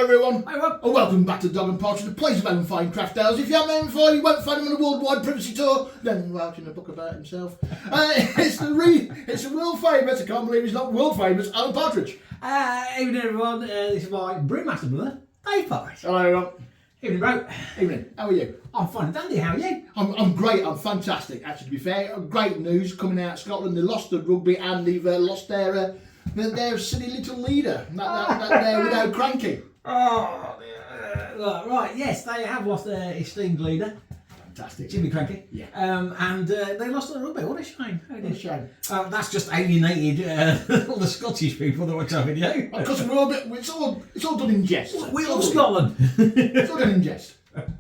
everyone. Hi, Rob. And welcome back to Dog and Porter, the place of home fine craft ales. If you haven't met him before, you won't find him on a worldwide privacy tour, then writing a book about himself. It's the world famous, I can't believe he's not world famous, Alan Partridge. Evening, everyone. This is my brewmaster brother, Dave Partridge. Hello, everyone. Evening, bro. Evening. How are you? I'm fine and dandy. How are you? I'm great. I'm fantastic. Actually, to be fair, great news coming out of Scotland. They lost the rugby and they've lost their silly little leader, that without Cranky. Oh, right. Yes, they have lost their esteemed leader, Fantastic. Jimmy Cranky. Yeah. And they lost the rugby. What a shame. What a shame. That's just alienated all the Scottish people that watch our video. Because it's all done in jest. We love Scotland. It's all done in jest.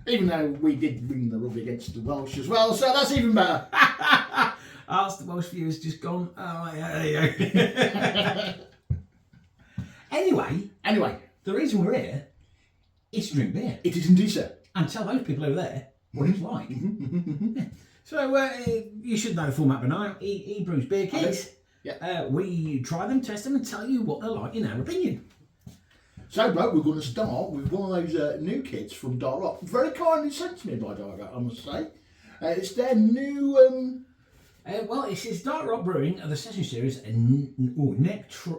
Even though we did win the rugby against the Welsh as well, so that's even better. That's the Welsh viewers just gone. Oh, yeah. Anyway, the reason we're here is to drink beer. It is indeed, sir. And tell those people over there what it's like. Yeah. So you should know the format by now. He brews beer kits. Yeah. We try them, test them, and tell you what they're like in our opinion. So, bro, we're going to start with one of those new kits from Dark Rock. Very kindly sent to me by Dark Rock, I must say. It's their new... Well, it says Dark Rock Brewing of the Session Series Nectaron.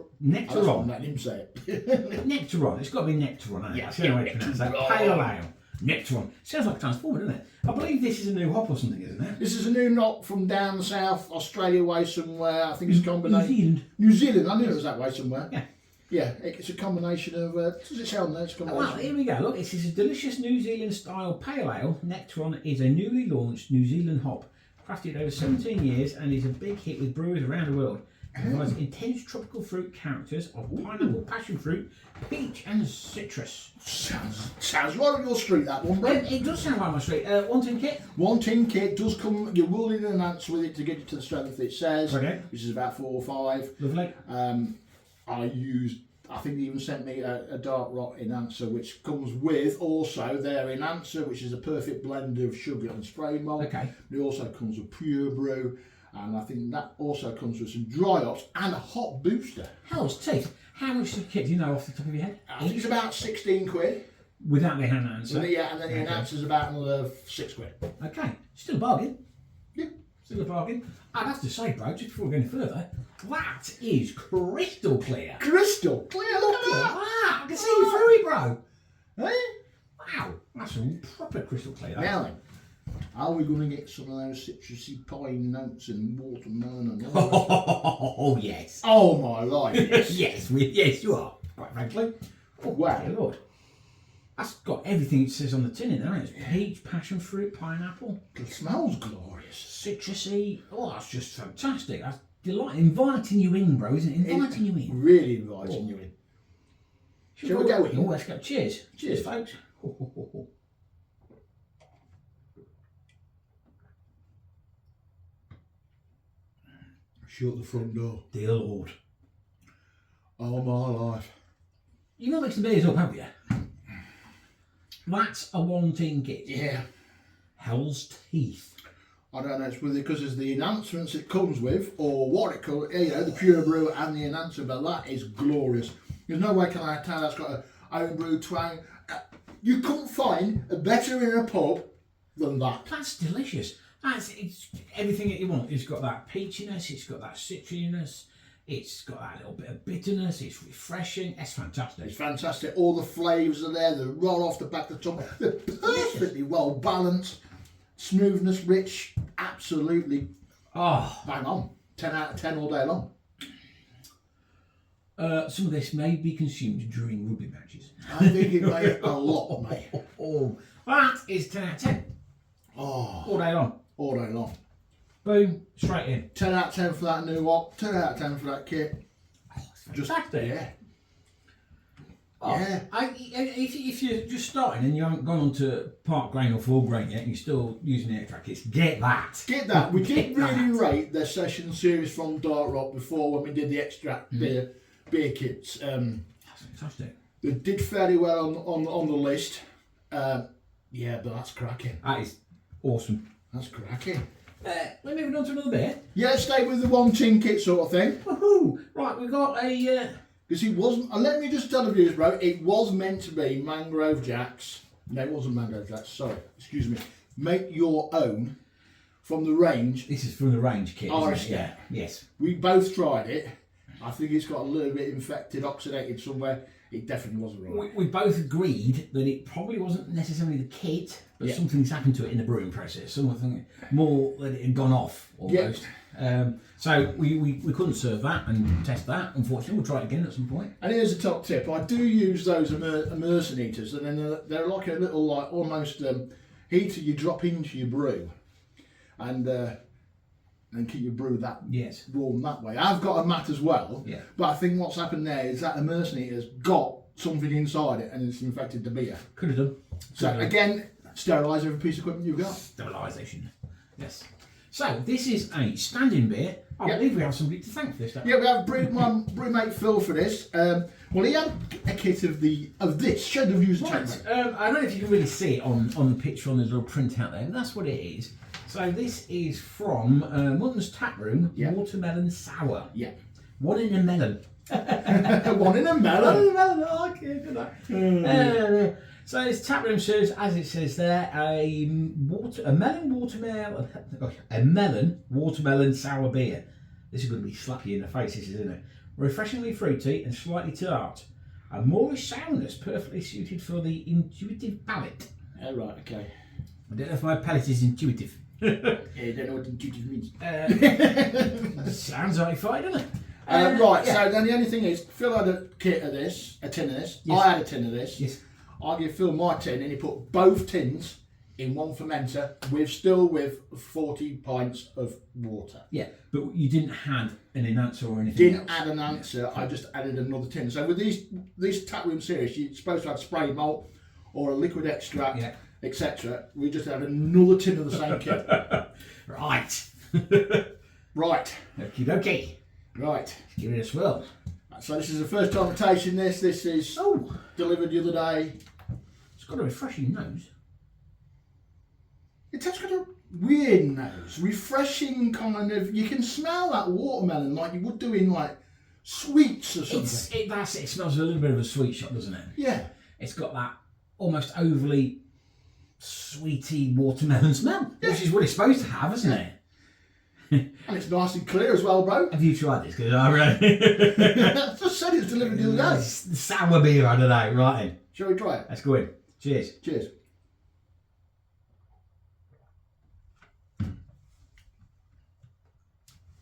Let him say it. Nectaron. It's got to be Nectaron. Yeah, That's the only way to pronounce that. Pale Ale. Nectaron. Sounds like a Transformer, doesn't it? I believe this is a new hop or something, isn't it? This is a new knot from down south, Australia way somewhere. I think it's a combination. New Zealand. New Zealand. I knew it was that way somewhere. Yeah. Yeah, it's a combination of... does it sound there? It's a combination. Well, here we go. Look, it says a delicious New Zealand style pale ale. Nectaron is a newly launched New Zealand hop, crafted over 17 years and is a big hit with brewers around the world. It provides intense tropical fruit characters of pineapple, passion fruit, peach and citrus. Sounds right up your street, that one, bro. It does sound right on my street. 1 tin kit? 1 tin kit does come, you will need an ounce with it to get it to the strength it says, Okay. which is about 4 or 5. Lovely. I think they even sent me a Dark Rock enhancer, which comes with also their enhancer, which is a perfect blend of sugar and spray malt. Okay. It also comes with pure brew, and I think that also comes with some dry hops and a hop booster. Hell's teeth. How much of the kit do you know off the top of your head? I think it's about 16 quid. Without the hand answer. Yeah, and then the enhancer's about another 6 quid. Okay. Still a bargain. Yeah. Still a bargain. I'd have to say, bro, just before we go any further, that is crystal clear. Crystal clear, look at that! Wow, I can see you through it, bro. Hey? Wow, that's some proper crystal clear. That. Now then, are we going to get some of those citrusy pine notes and watermelon and all that? Oh, yes. Oh my life, yes. yes, you are, quite frankly. Oh, Wow. dear Lord. That's got everything it says on the tin in there. It's peach, passion fruit, pineapple. It smells glorious. Citrusy. Oh, that's just fantastic. That's inviting you in, bro, isn't it? Inviting you in. Really inviting you in. Shall we go in? Oh, let's go. Cheers. Cheers, folks. Shut the front door. Dear Lord. Oh my life. You've not mixed the beers up, have you? That's a 1 tin kit. Yeah. Hell's teeth. I don't know, it's because it's the enhancements it comes with, or what it calls, the pure brew and the enhancer, but that is glorious. There's no way can I tell that's got a home brew twang. You couldn't find a better in a pub than that. That's delicious. It's everything that you want. It's got that peachiness, it's got that citriness, it's got that little bit of bitterness, it's refreshing, it's fantastic. It's fantastic. All the flavours are there, they're right off the back of the tongue. They're perfectly well balanced. Smoothness, rich, absolutely bang on. 10 out of 10 all day long. Some of this may be consumed during rugby matches. I think it made a lot, mate. That is 10 out of 10. All day long. All day long. Boom, straight in. 10 out of 10 for that new op, 10 out of 10 for that kit. Just fantastic. Yeah. Yeah. If you're just starting and you haven't gone on to part grain or full grain yet and you're still using the extract kits, get that. Get that. We did really rate their session series from Dark Rock before when we did the extract beer kits. That's fantastic. They did fairly well on the list. Yeah, but that's cracking. That is awesome. That's cracking. We're moving on to another beer. Yeah, stay with the 1 tin kit sort of thing. Woohoo! Right, we've got a Because it wasn't, and let me just tell the viewers, bro, it was meant to be Mangrove Jacks. No, it wasn't Mangrove Jacks, sorry, excuse me. Make your own from the range. This is from the range kit, isn't it? Yeah. Yes. We both tried it. I think it's got a little bit infected, oxidated somewhere. It definitely wasn't right. We both agreed that it probably wasn't necessarily the kit, but something's happened to it in the brewing process. Something more that it had gone off almost. So we couldn't serve that and test that. Unfortunately, we'll try it again at some point. And here's a top tip. I do use those immersion heaters, and then they're like a little, like almost heater you drop into your brew, and keep your brew that warm that way. I've got a mat as well, but I think what's happened there is that immersion heater's got something inside it and it's infected the beer. Could have done. So again, sterilise every piece of equipment you've got. Sterilisation. Yes. So this is a standing beer. I believe we have somebody to thank for this. Yeah, we have brewmate Phil for this. Well, he had a kit of this. Should have used right. I don't know if you can really see it on the picture on the little print out there, but that's what it is. So this is from Muntons Tap Room, Watermelon Sour. Yeah. One in a melon. One in a melon. One in a melon. I like it. Good luck. So this tap room serves, as it says there, a melon watermelon sour beer. This is going to be slappy in the face, isn't it? Refreshingly fruity and slightly tart. A Moorish sourness perfectly suited for the intuitive palate. Oh, right, okay. I don't know if my palate is intuitive. Yeah, you don't know what intuitive means. Sounds like fine, doesn't it? Right, so then the only thing is, Phil had a tin of this. Yes. I had a tin of this. Yes. I give Phil my tin, and he put both tins in one fermenter with 40 pints of water. Yeah, but you didn't add an enhancer or anything Didn't else. add an answer, I just added another tin. So with these taproom series, you're supposed to have spray malt or a liquid extract, etc. We just had another tin of the same kit. Right. Right. Okie dokie. Right. Give it a swirl. So this is the first time I'm tasting this. This is delivered the other day. It's got a refreshing nose. It has got a weird nose, refreshing kind of. You can smell that watermelon like you would do in like sweets or something. It smells a little bit of a sweet shop, doesn't it? Yeah. It's got that almost overly sweety watermelon smell, which is what it's supposed to have, isn't it? And it's nice and clear as well, bro. Have you tried this? Because I really... I just said it's delivered the other day. Sour beer, I don't know. Right in. Shall we try it? Let's go in. Cheers. Cheers.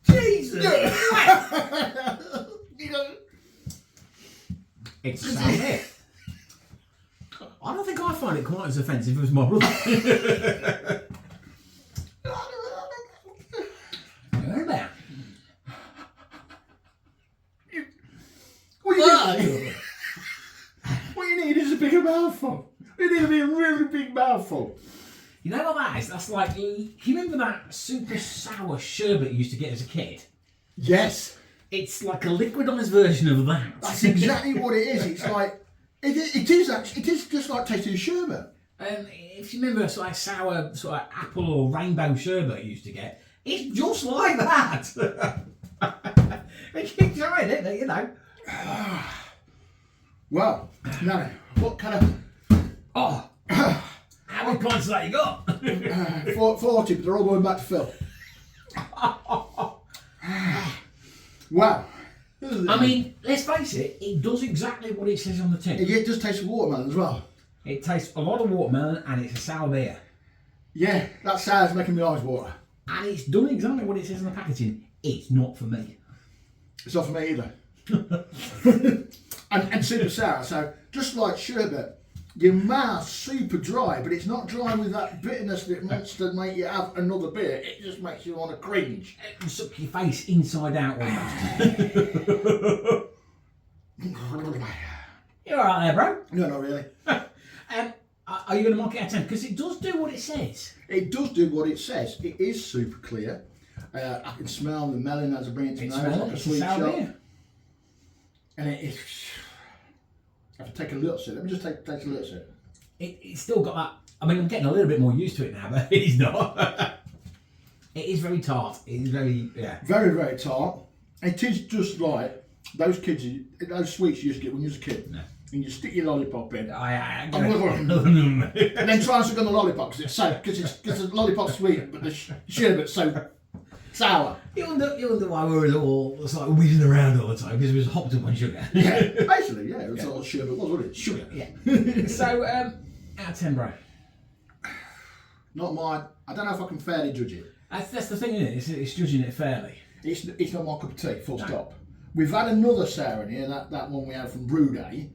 Jesus! It's sour beer. I don't think I find it quite as offensive as my brother. What you need is a bigger mouthful. You need to be a really big mouthful. You know what that is? That's like, you remember that super sour sherbet you used to get as a kid? Yes. It's like a liquidised version of that. That's exactly what it is. It's like, it is just like tasting sherbet. If you remember sort of sour sort of apple or rainbow sherbet you used to get, it's just like that. You keep trying it, you know. Well, now, what kind of... Oh, how many pints of that you got? 40, but they're all going back to Phil. Wow. I mean, let's face it, it does exactly what it says on the tin. It does taste of watermelon as well. It tastes a lot of watermelon and it's a sour beer. Yeah, that sour's making my eyes water. And it's done exactly what it says on the packaging. It's not for me. It's not for me either. and super sour, so just like sherbet, your mouth's super dry, but it's not dry with that bitterness that wants to make you have another beer. It just makes you want to cringe. It can suck your face inside out almost. You're alright there, bro? No, not really. Are you going to mark it out of 10? Because it does do what it says. It does do what it says. It is super clear. I can smell the melon as I bring it to nose, like a sweet shot. Beer. And it is... I have to take a little sip. Let me just take a little sip. It's still got that... I mean, I'm getting a little bit more used to it now, but it is not. It is very tart. It is very, Very, very tart. It is just like Those kids, those sweets you used to get when you was a kid. No. And you stick your lollipop in. I And then try and suck on the lollipop because it's so, because the lollipop's sweet, but the sherbet's so sour. You wonder why we were all like wheezing around all the time because it was hopped up on sugar. Yeah, basically, yeah. It was all sherbet, wasn't it? Sugar. Yeah. So, out of 10, bro. Not mine. I don't know if I can fairly judge it. That's the thing, isn't it? It's judging it fairly. It's not my cup of tea, full stop. We've had another sour in here, that one we had from Brew Day.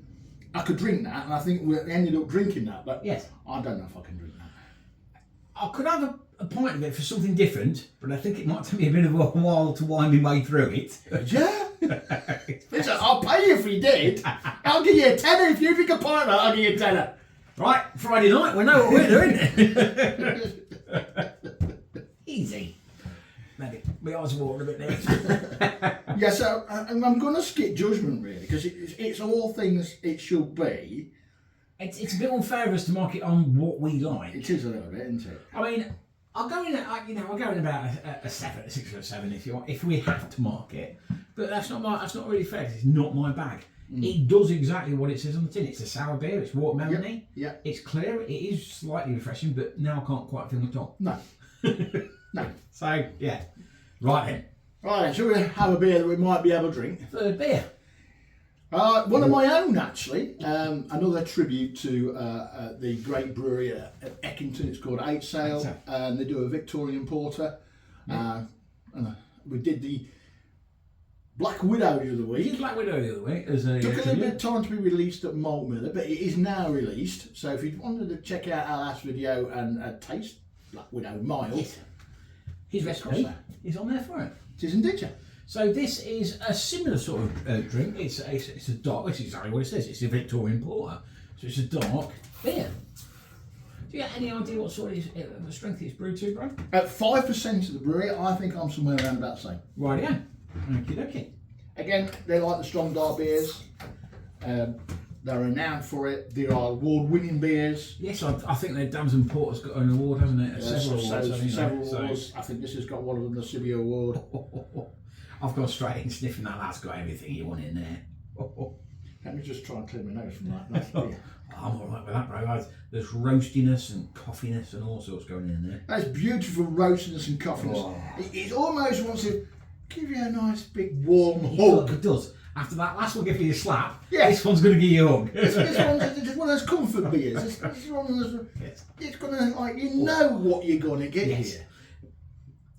I could drink that, and I think we ended up drinking that, but yes. I don't know if I can drink that. I could have a pint of it for something different, but I think it might take me a bit of a while to wind my way through it. Yeah? Listen, I'll pay you if you did. I'll give you a tenner. If you drink a pint of it, I'll give you a tenner. Right, Friday night, we know what we're doing. Easy. Maybe my eyes are watering a bit there. Yeah, so I'm going to skip judgment really because it's all things it should be. It's a bit unfair of us to mark it on what we like. It is a little bit, isn't it? I mean, I'll go in about a 7, a 6 or a 7 if you want, if we have to mark it. But that's not really fair because it's not my bag. It does exactly what it says on the tin. It's a sour beer. It's watermelony. Yeah. It's clear. It is slightly refreshing, but now I can't quite feel my tongue. No. No. So yeah. Right then. Right then, shall we have a beer that we might be able to drink? Third beer. One of my own, actually. Another tribute to the great brewery at Eckington. It's called Eight Sail, and they do a Victorian Porter. Yeah. We did the Black Widow the other We did week. Black Widow the other week. As a Took a little bit of time to be released at Malt Miller, but it is now released. So if you wanted to check out our last video and taste Black Widow mild, Yes. His recipe is on there for it. it is indeed. So this is a similar sort of drink. It's a dark. It's exactly what it says. It's a Victorian Porter, so it's a dark beer. Do you get any idea what sort of the strength it's brewed to, bro? At 5% of the brewery, I think I'm somewhere around about the same. Right, yeah. Okay. Again, they like the strong dark beers. They're renowned for it. They are award-winning beers. Yes, I think their Dams and Porter's got an award, hasn't it? Several awards. I think this has got one of them, the Civvy Award. I've gone straight in sniffing that. That's got everything you want in there. Let me just try and clear my nose from that. Beer. I'm all right with that, bro. There's roastiness and coffiness and all sorts going in there. That's beautiful roastiness and coffiness. Oh. It almost wants to give you a nice big warm hug. It does. After that last one give you a slap, Yes. this one's going to give you a hug. This one's one of those comfort beers. This is one of those. Yes. It's gonna you know what you're gonna get here.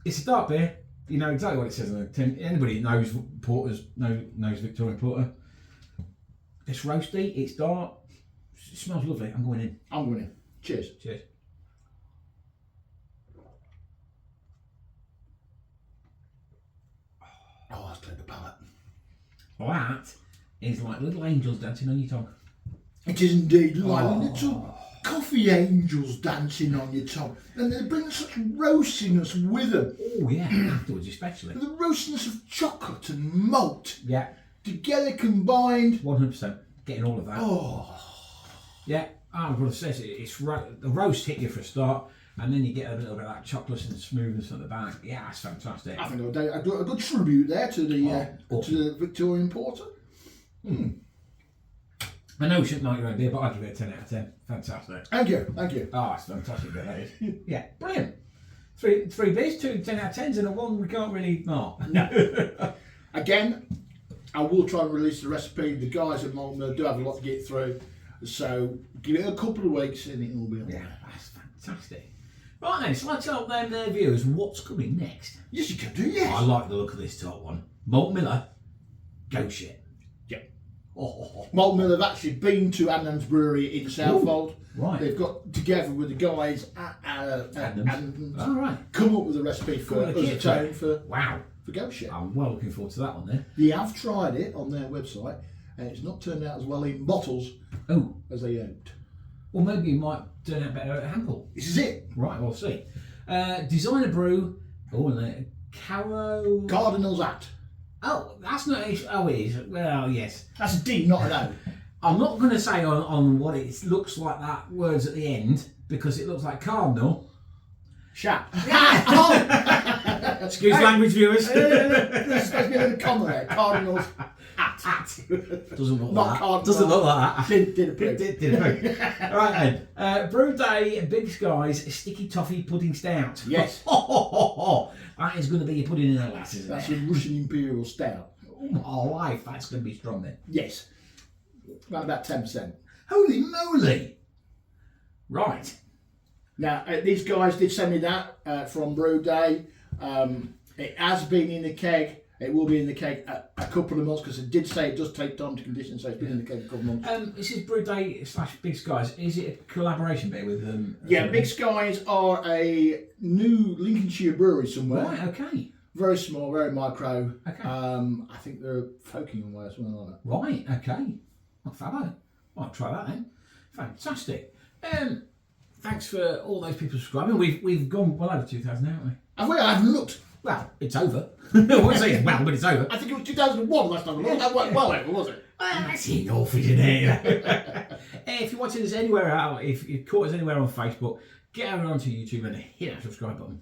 It's a dark beer. You know exactly what it says on the tin. Anybody that knows porters knows Victorian Porter. It's roasty. It's dark. It smells lovely. I'm going in. I'm going in. Cheers. Cheers. Oh, that's cleared the palate. That is like little angels dancing on your tongue. It is indeed like little coffee angels dancing on your tongue, and they bring such roastiness with them. Oh yeah, afterwards especially. The roastiness of chocolate and malt Yeah, together combined. 100%. Getting all of that. Oh, Yeah, I'm going to say it's the roast hit you for a start, and then you get a little bit of that chocolate and smoothness at the back. Yeah, that's fantastic. I think I do a good tribute there to the awesome. to the Victorian Porter. I know we shouldn't like your own beer, but I'd give it a 10 out of 10. Fantastic. Thank you. Oh, it's fantastic beer, that is. Yeah, brilliant. Three beers, 2 10 out of 10s, and a 1 we can't really mark. No. Again, I will try and release the recipe. The guys at Malta do have a lot to get through, so give it a couple of weeks and it will be on. Yeah, that's fantastic. Right then, so I tell them their viewers what's coming next. Yes, you can do. Yes. I like the look of this top one. Malt Miller, go shit. Yeah. Oh. Malt Mill have actually been to Adnams Brewery in Southwold. Right. They've got together with the guys at Adnams. All right. come up with a recipe for us a tone for Wow. Go Shit. I'm well looking forward to that one there. They have tried it on their website, and it's not turned out as well in bottles as they hoped. Well, maybe it might turn out better at Hample. This is it. Right, we'll see. Designer brew. Oh, and Caro. Cardinal's Hat. Oh, that's not. Oh, it is. Well, yes. That's a D, not an O. I'm not going to say on what it looks like that words at the end because it looks like cardinal. Shat. Excuse language, viewers. There's supposed to be a little comma there. Cardinal's hat. Doesn't look Not like that. card Doesn't card. look like that. Did approve. Did right then. Brew Day, Big Sky's Sticky Toffee Pudding Stout. Yes. That is going to be a pudding in a glass, isn't That's it? a Russian Imperial Stout. Oh my life, that's going to be strong then. Yes. Around about 10%. Holy moly! Right. Now, these guys did send me that from Brew Day. It has been in the keg. It will be in the keg a couple of months because it did say it does take time to condition, so it's been in the keg a couple of months. This is Brew Day / Big Skies. Is it a collaboration bit with them? Yeah, Big Skies are a new Lincolnshire brewery somewhere. Right, okay. Very small, very micro. Okay. I think they're Folkeng way or something like that. Right, okay. Oh, fabulous. I'll try that then. Fantastic. Thanks for all those people subscribing. We've gone well over 2,000, haven't we? Have we? I haven't looked. Well, it's over. I won't say it's well, but it's over. I think it was 2001 last time I looked. That went well over, was it? Well, that's enough, isn't it? If you're watching us anywhere out, if you caught us anywhere on Facebook, get over onto YouTube and hit that subscribe button.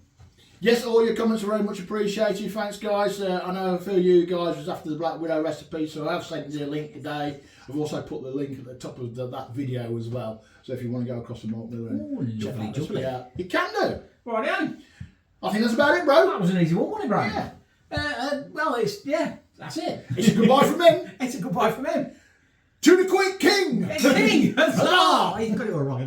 Yes, all your comments are very much appreciated. Thanks, guys. I know a few of you guys was after the Black Widow recipe, so I have sent you a link today. I've also put the link at the top of that video as well. So if you want to go across the Malt Miller and check that recipe out, you can do. Righty-o. I think that's about it, bro. That was an easy one, wasn't it, bro? Yeah. Well, that's it. It's a goodbye from him. It's a goodbye from him. To the Quick King. King! Huzzah! He's got it all wrong, hasn't he?